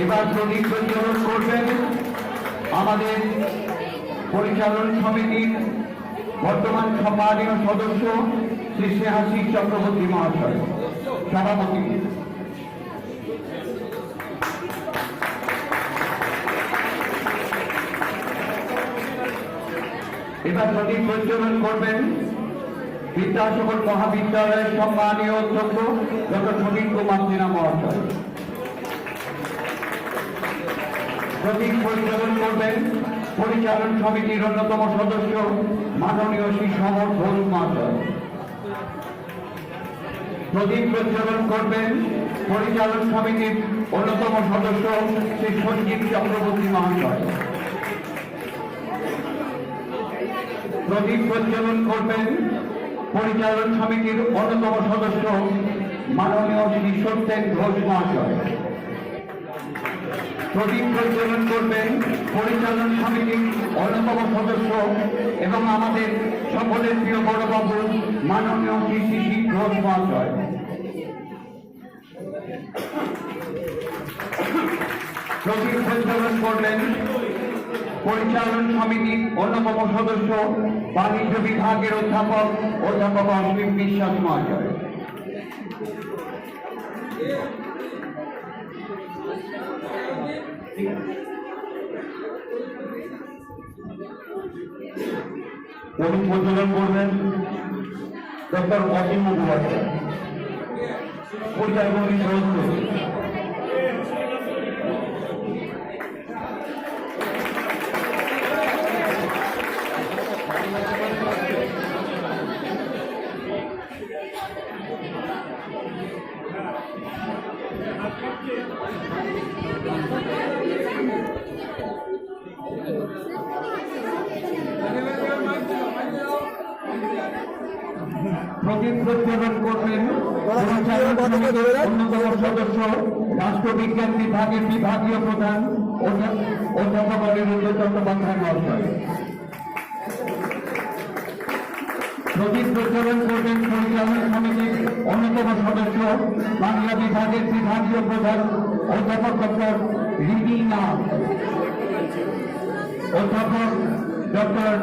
এবার প্রদীপ প্রজ্বলন করবেন আমাদের পরিচালন সমিতির বর্তমান সম্মানীয় সদস্য শ্রী স্নেহাশিস চক্রবর্তী মহাশয়, সভাপতি। এবার প্রদীপ প্রজ্বলন করবেন বিদ্যাসাগর মহাবিদ্যালয়ের সম্মানীয় অধ্যক্ষ ডক্টর সমীর কুমার সিনহা মহাশয়। প্রদীপ প্রজ্বলন করবেন পরিচালন সমিতির অন্যতম সদস্য মাননীয় শ্রী সমর ঘোষ মহাশয়। প্রদীপ প্রজ্বলন করবেন পরিচালন সমিতির অন্যতম সদস্য শ্রী সঞ্জীব চক্রবর্তী মহাশয়। প্রদীপ প্রজ্বলন করবেন পরিচালন সমিতির অন্যতম সদস্য মাননীয় শ্রী সত্যেন ঘোষ মহাশয়। প্রদীপ প্রজ্বলন করবেন পরিচালন সমিতির অন্যতম সদস্য এবং আমাদের সকলের প্রিয় বড়বাবু মাননীয় শ্রী শ্রী ঘোষ মহাশয়। প্রদীপ প্রজ্বলন করবেন পরিচালন সমিতির অন্যতম সদস্য বাণিজ্য বিভাগের অধ্যাপক অসীম বিশ্বাস মহাশয়। প্রদীপ প্রজ্বলন করবেন ডক্টর অসীম মুখোপাধ্যায়, পরিচালন সদস্য। প্রদীপ প্রজ্বলন করবেন অন্যতম সদস্য রাষ্ট্রবিজ্ঞান বিভাগের বিভাগীয় প্রধান অধ্যাপক অনিরুদ্ধ চট্টোপাধ্যায় মহাশয়। প্রদীপ প্রজ্বলন করবেন পরিচালন সমিতির অন্যতম সদস্য বাংলা বিভাগের বিভাগীয় প্রধান অধ্যাপক ডক্টর রিনি নাথ। অধ্যাপক ডক্টর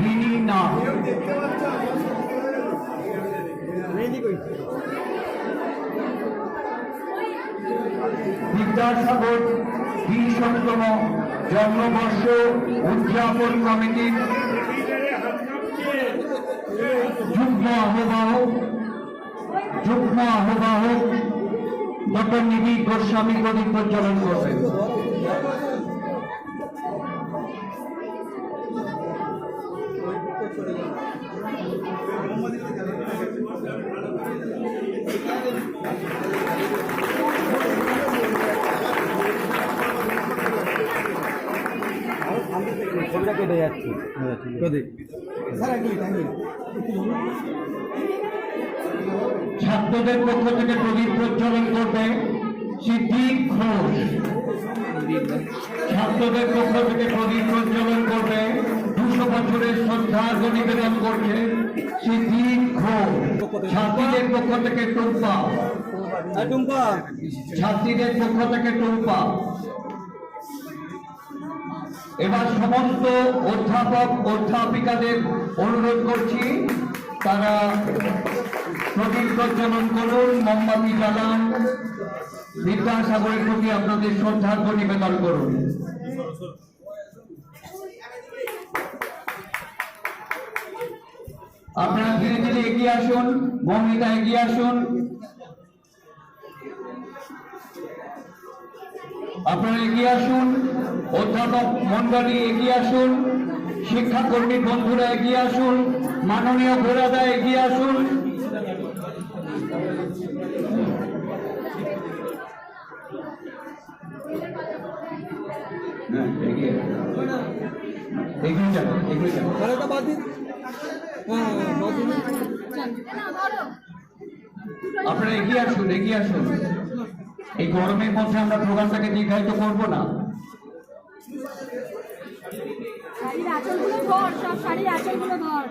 রিনি নাথ। বিদ্যাসাগর ২০তম জন্মবর্ষ উদযাপন কমিটির যুগ্ম আহ্বায়ক ডক্টর নিবিড় গোস্বামী প্রদীপ প্রজ্বলন করবেন। কেটে যাচ্ছে ছাত্রদের পক্ষ থেকে প্রদীপ প্রজ্বলন করবে সিদ্দিক ঘোষ। ছাত্রদের পক্ষ থেকে প্রদীপ প্রজ্বলন করবে ২০০ বছরের শ্রদ্ধার্ঘ নিবেদন করছে সিদ্দিক ঘোষ। ছাত্রীদের পক্ষ থেকে টুম্পা। ছাত্রীদের পক্ষ থেকে টুম্পা। এবার সমস্ত অধ্যাপক অধ্যাপিকাদের অনুরোধ করছি তারা প্রদীপ প্রজ্বলন করুন, মোমবাতি জ্বালান, বিদ্যাসাগরের প্রতি আপনাদের শ্রদ্ধার্ঘ নিবেদন করুন। আপনারা ধীরে ধীরে এগিয়ে আসুন, মহিলা এগিয়ে আসুন। আপনারা এগিয়ে আসুন, অধ্যাপক মন্ডলী এগিয়ে আসুন, শিক্ষাকর্মী বন্ধুরা এগিয়ে আসুন, মাননীয় ঘোড়াদা এগিয়ে আসুন। আপনারা এগিয়ে আসুন, এগিয়ে আসুন। এই গরমের মধ্যে আমরা প্রোগ্রামটাকে দীর্ঘায়িত করবো না। শাড়ির আঁচলগুলো ধর, সব শাড়ির আঁচলগুলো ধর।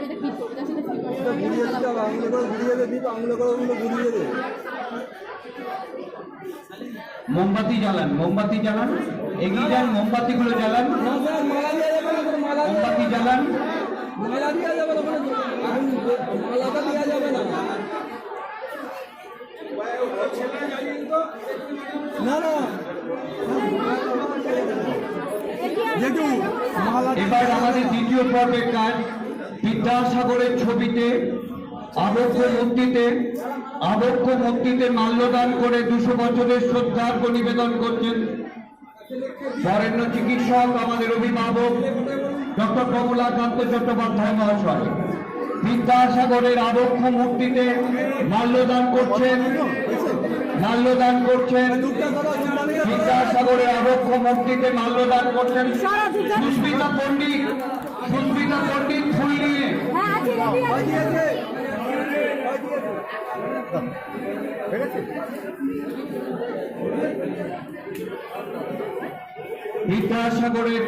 এটা ফিট করতে দিতে হবে, আঙুলে করে ঘুরিয়ে দে, দীপ আঙুলে করে ঘুরিয়ে দে। মোমবাতি জ্বালান, মোমবাতি জ্বালান, এগিয়ে যান, মোমবাতিগুলো জ্বালান, মালা দেওয়া যাবে না, কোনো মালা দেওয়া মোমবাতি জ্বালান। মালা দেওয়া যাবে না, কোনো মালাটা দেওয়া যাবে না। না না জেঠু মালা এবার আমাদের দ্বিতীয় পর্বের কাজ, বিদ্যাসাগরের ছবিতে আবক্ষ মূর্তিতে মাল্যদান করে 200 বছরের শ্রদ্ধার্ঘ নিবেদন করছেন বরেণ্য চিকিৎসক, আমাদের অভিভাবক ডক্টর কমলাকান্ত চট্টোপাধ্যায় মহাশয়। বিদ্যাসাগরের আবক্ষ মূর্তিতে মাল্যদান করছেন বিদ্যাসাগরের আবক্ষ মূর্তিতে মাল্যদান করছেন সুস্মিতা পণ্ডিত ফুল নিয়ে। বিদ্যাসাগরের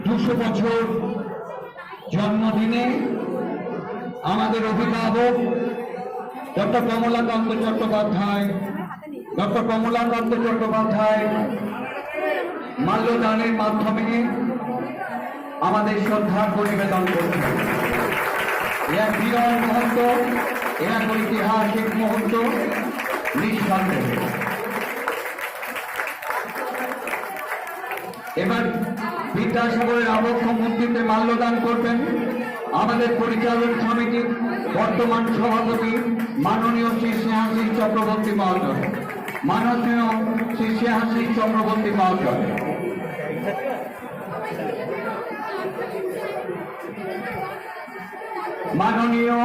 200 বছর জন্মদিনে আমাদের অভিভাবক ডক্টর কমলাকান্ত চট্টোপাধ্যায় মাল্যদানের মাধ্যমে আমাদের শ্রদ্ধার্ঘ্য নিবেদন করছেন। এক বিরল মুহূর্ত, এক ঐতিহাসিক মুহূর্ত নিঃসন্দেহে। এবার বিদ্যাসাগরের আবক্ষ মূর্তিতে মাল্যদান করবেন আমাদের পরিচালন সমিতির বর্তমান সভাপতি মাননীয় শ্রী স্নেহাশিস চক্রবর্তী মহাশয়। মাননীয় শ্রী স্নেহাশিস চক্রবর্তী মহাশয়। মাননীয়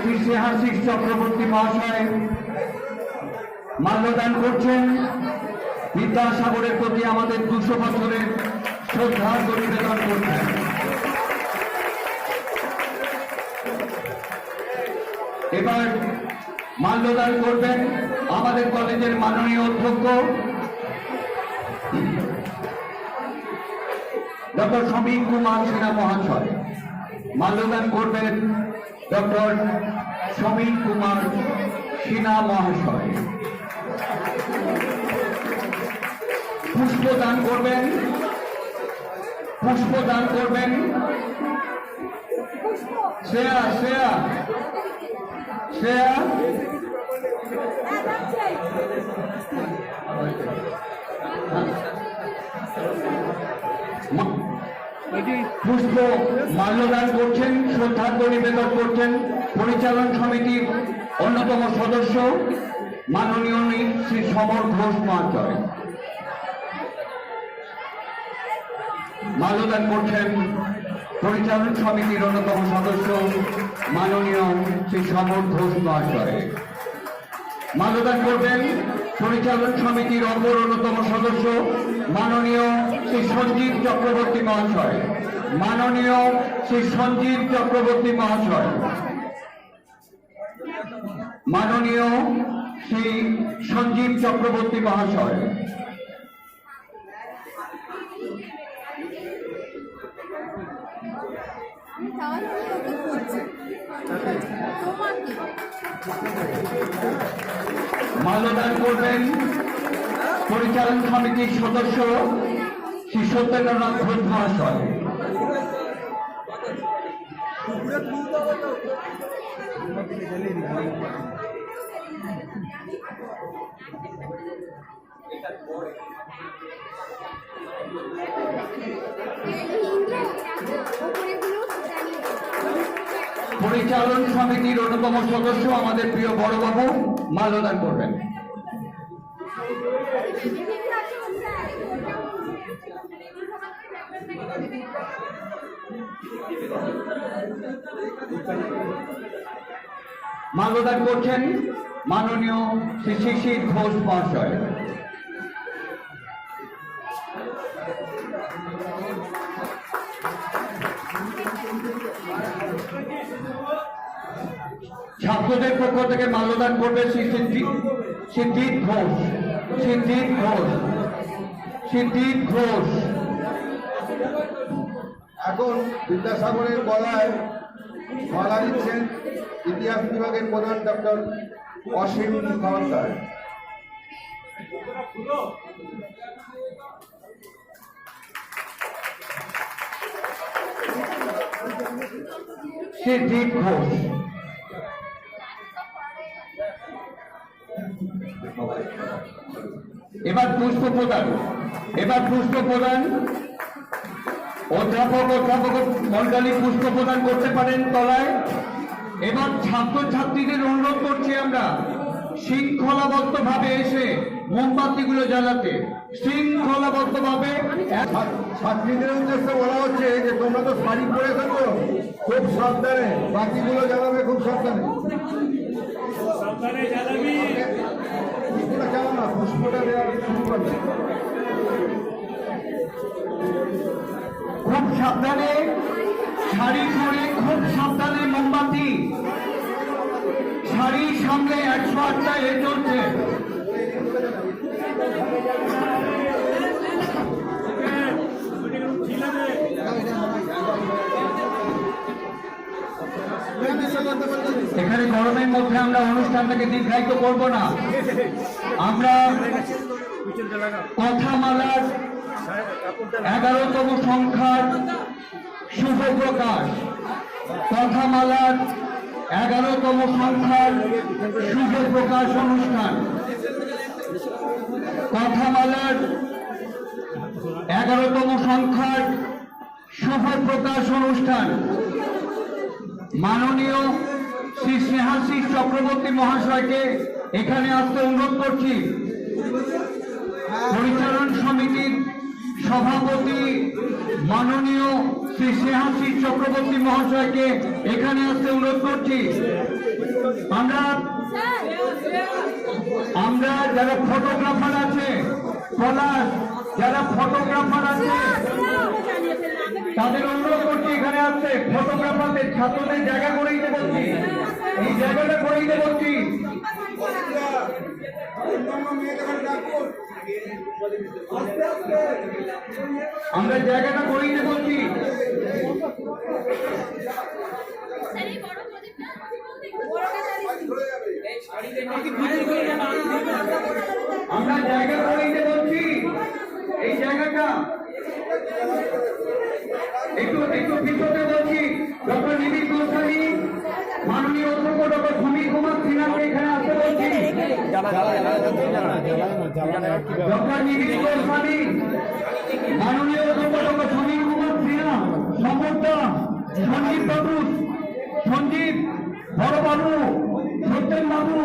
শ্রী স্নেহাশিস চক্রবর্তী মহাশয় মাল্যদান করছেন বিদ্যাসাগরের প্রতি আমাদের 200 বছরের শ্রদ্ধার্ঘ্য নিবেদন করছেন। এবার মাল্যদান করবেন আমাদের কলেজের মাননীয় অধ্যক্ষ ডক্টর সমীর কুমার সিনহা মহাশয়। মাল্যদান করবেন ডক্টর সমীর কুমার সিনহা মহাশয়। পুষ্পদান করবেন শ্রেয়া পুষ্প মাল্যদান করছেন, শ্রদ্ধার্ঘ্য নিবেদন করছেন পরিচালন সমিতির অন্যতম সদস্য মাননীয় শ্রী সমর ঘোষ মহাশয়। মাল্যদান করছেন পরিচালন সমিতির অন্যতম সদস্য মাননীয় শ্রী সমর ঘোষ মহাশয়। মাল্যদান করবেন পরিচালন সমিতির অপর অন্যতম সদস্য মাননীয় শ্রী সঞ্জীব চক্রবর্তী মহাশয়। মাননীয় শ্রী সঞ্জীব চক্রবর্তী মহাশয়। মাননীয় শ্রী সঞ্জীব চক্রবর্তী মহাশয়। মাল্যদান করবেন পরিচালন সমিতির সদস্য শ্রী সত্যেন্দ্রনাথ ঘোষ মহাশয়। পরিচালন সমিতির অন্যতম সদস্য আমাদের প্রিয় বড়বাবু মাল্যদান করবেন। মাল্যদান করছেন মাননীয় শ্রী শিশির ঘোষ মহাশয়। ছাত্রদের পক্ষ থেকে মাল্যদান করবে শ্রী সিদ্দিক ঘোষ। এখন বিদ্যাসাগরের গলায় মালা দিচ্ছেন ইতিহাস বিভাগের প্রধান ডক্টর অসীম সরকার। শ্রী দীপ ঘোষ। এবার পুষ্প প্রদান। অধ্যাপক মন্ডলী পুষ্প প্রদান করতে পারেন তলায়। এবার ছাত্রছাত্রীদের অনুরোধ করছি আমরা শৃঙ্খলাবদ্ধভাবে এসে মোমবাতিগুলো জ্বালাতে, শৃঙ্খলাবদ্ধভাবে। ছাত্রীদের উদ্দেশ্যে বলা হচ্ছে যে তোমরা তো শাড়ি পরে থাকো, খুব সাবধানে বাতিগুলো জ্বালাবে, খুব সাবধানে। পুষ্পটা জ্বালা না, পুষ্পটা দেওয়া শুরু করবে। খুব সাবধানে শাড়ি পরে, খুব সাবধানে মোমবাতি। শাড়ি সামনে 108টা এ চলছে। এখানে গরমের মধ্যে আমরা অনুষ্ঠানটাকে দীর্ঘায়িত করব না। আমরা কথামালার 11তম সংখ্যার শুভ প্রকাশ, কথামালার 11তম সংখ্যার শুভ প্রকাশ অনুষ্ঠান, কথামালার 11তম সংখ্যার শুভ প্রকাশ অনুষ্ঠান মাননীয় শ্রী স্নেহাশিস চক্রবর্তী মহাশয়কে এখানে আসতে অনুরোধ করছি। পরিচালন সমিতির সভাপতি মাননীয় শ্রী স্নেহাশিস চক্রবর্তী মহাশয়কে এখানে আসতে অনুরোধ করছি। আমরা যারা ফটোগ্রাফার আছে, পলাশ যারা ফটোগ্রাফার আছে তাদের অনুরোধ করছি এখানে আসতে। ফটোগ্রাফারদের ছাত্রদের জায়গা করে দিতে বলছি, এই জায়গাটা করে দিতে বলছি। আমরা জায়গাটা করে দিতে বলছি। আমরা জায়গা করে দিতে বলছি, এই জায়গাটা একটু ভিতরে বলছি। ডক্টর নিবিড় গোস্বামী, মাননীয় অধ্যক্ষ ডক্টর সমীর কুমার সিনহাকে এখানে আসতে বলছি। ডক্টর নিবিড় গোস্বামী, মাননীয় অধ্যক্ষ ডক্টর সমীর কুমার সিনহা, সমর্থা সঞ্জীব বাবু, সঞ্জীব বড় বাবু, সত্যেন বাবু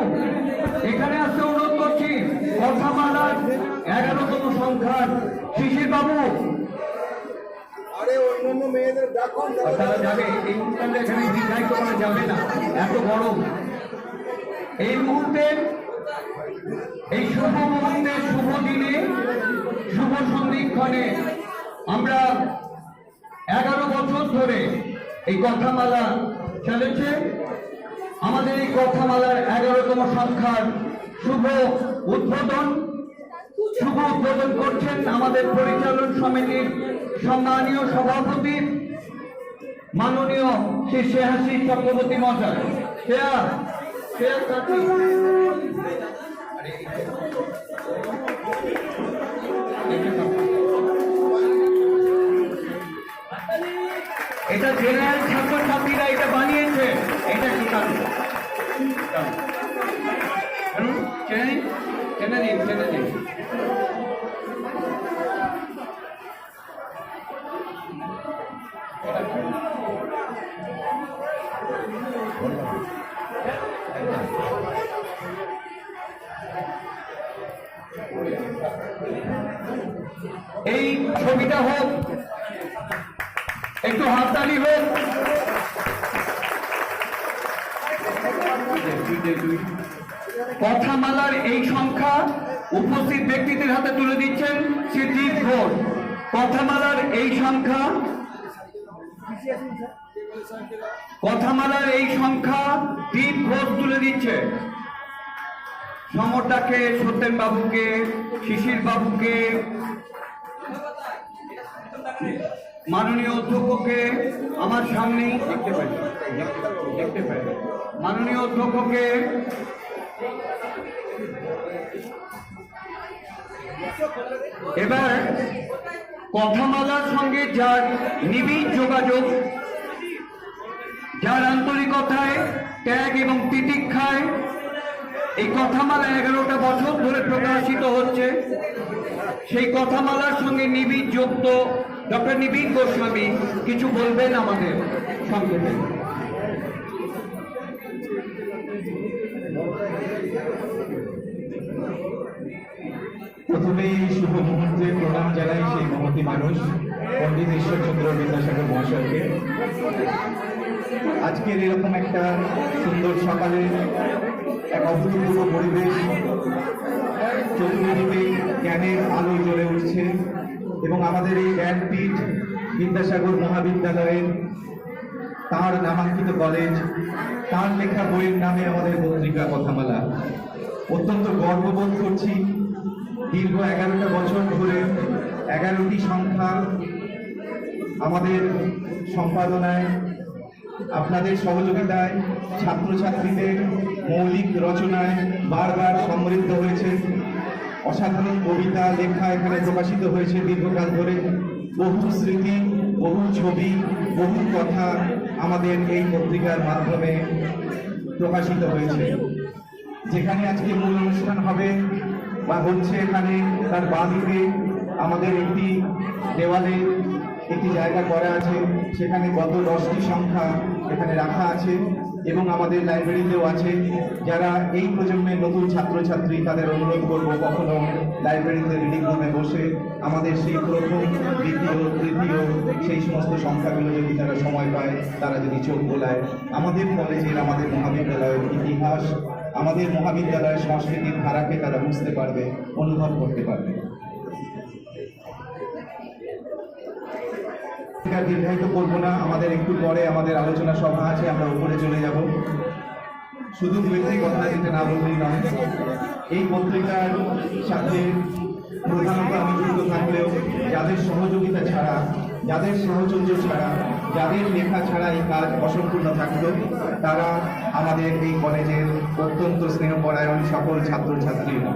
এখানে আসতে অনুরোধ করছি। কথামালার 11তম সংখ্যার শিশির বাবু। অন্যান্য মেয়েদের ডাকুন, তারা যাবে। এই অনুষ্ঠানটা এখানে দীর্ঘায়িত করা যাবে না, এত গরম। এই মুহূর্তে, এই শুভ মুহূর্তে, শুভ দিনে, শুভ সন্ধিক্ষণে আমরা 11 বছর ধরে এই কথামালা চলেছে। আমাদের এই কথামালার 11তম সংখ্যার শুভ উদ্বোধন করছেন আমাদের পরিচালন সমিতির সম্মানীয় সভাপতি মাননীয় শ্রী স্নেহাশিস চক্রবর্তী মহাশয়। এটা জেনারেল ছাত্রছাত্রীরা এটা বানিয়েছে, এটা কি কারণ? চেনে নিন। এই ছবিটা হোক, একটু হাততালি হোক। কথামালার এই সংখ্যা উপস্থিত ব্যক্তিদের হাতে তুলে দিচ্ছেন শ্রী দীপ ঘোষ। কথামালার এই সংখ্যা, কথামালার এই সংখ্যা দীপ ঘোষ তুলে দিচ্ছে। সমরটাকে, সত্যেন বাবুকে, শিশির বাবুকে, মাননীয় অধ্যক্ষকে আমার সামনেই দেখতে পাই মাননীয় অধ্যক্ষকে এবার কথামালার সঙ্গে যার নিবিড় যোগাযোগ, যার আন্তরিকতায়, ত্যাগ এবং তিতিক্ষায় এই কথামালা 11টা বছর ধরে প্রকাশিত হচ্ছে, সেই কথামালার সঙ্গে নিবিড় যুক্ত ডক্টর নিবিড় গোস্বামী কিছু বলবেন আমাদের সংক্ষেপে। প্রথমেই শুভ মুহূর্তে প্রণাম জানাই সেই মহতী মানুষ পণ্ডিত ঈশ্বরচন্দ্র বিদ্যাসাগর মহাশয়কে। আজকের এরকম একটা সুন্দর সকালে এক অভূতপূর্ব পরিবেশ, চতুর্দিকে জ্ঞানের আলো জ্বলে উঠছে এবং আমাদের এই জ্ঞানপীঠ বিদ্যাসাগর মহাবিদ্যালয়ের তার নামাঙ্কিত কলেজ, তার লেখা বইয়ের নামে আমাদের পত্রিকা কথামালা। অত্যন্ত গর্ববোধ করছি দীর্ঘ 11টা বছর ধরে 11টি সংখ্যা আমাদের সম্পাদনায়, আপনাদের সহযোগিতায়, ছাত্রছাত্রীদের মৌলিক রচনায় বারবার সমৃদ্ধ হয়েছে। অসাধারণ কবিতা লেখা এখানে প্রকাশিত হয়েছে দীর্ঘকাল ধরে। বহু স্মৃতি, বহু ছবি, বহু কথা আমাদের এই পত্রিকার মাধ্যমে প্রকাশিত হয়েছে। যেখানে আজকে মূল অনুষ্ঠান হবে বা হচ্ছে, এখানে তার বাদিকে আমাদের একটি দেওয়ালে একটি জায়গা করা আছে, সেখানে গত 10টি সংখ্যা এখানে রাখা আছে এবং আমাদের লাইব্রেরিতেও আছে। যারা এই প্রজন্মের নতুন ছাত্রছাত্রী, তাদের অনুরোধ করব কখনো লাইব্রেরিতে রিডিং রুমে বসে আমাদের সেই প্রথম, দ্বিতীয়, তৃতীয় সেই সমস্ত সংখ্যাগুলো যদি তারা সময় পায়, তারা যদি চোখ বোলায়, আমাদের কলেজের, আমাদের মহাবিদ্যালয়ের ইতিহাস, আমাদের মহাবিদ্যালয়ের সংস্কৃতির ধারাকে তারা বুঝতে পারবে, অনুভব করতে পারবে। দীর্ঘায়িত করবো না, আমাদের একটু পরে আমাদের আলোচনা সভা আছে, আমরা উপরে চলে যাব। শুধু দু একটি কথা যেটা না বললেই নয়, এই পত্রিকার সাথে প্রধানত আমি যুক্ত থাকলেও যাদের সহযোগিতা ছাড়া, যাদের সাহচর্য ছাড়া, যাদের লেখা ছাড়া এই কাজ অসম্পূর্ণ থাকতো, তারা আমাদের এই কলেজের অত্যন্ত স্নেহপরায়ণ সকল ছাত্রছাত্রীরা,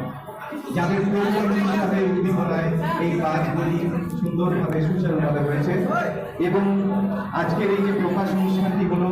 যাদের প্রয়োজনের সাথে উদ্দীপনায় এই কাজগুলি সুন্দরভাবে সুচারুভাবে হয়েছে। এবং আজকের এই যে প্রকাশ অনুষ্ঠানটি হলো,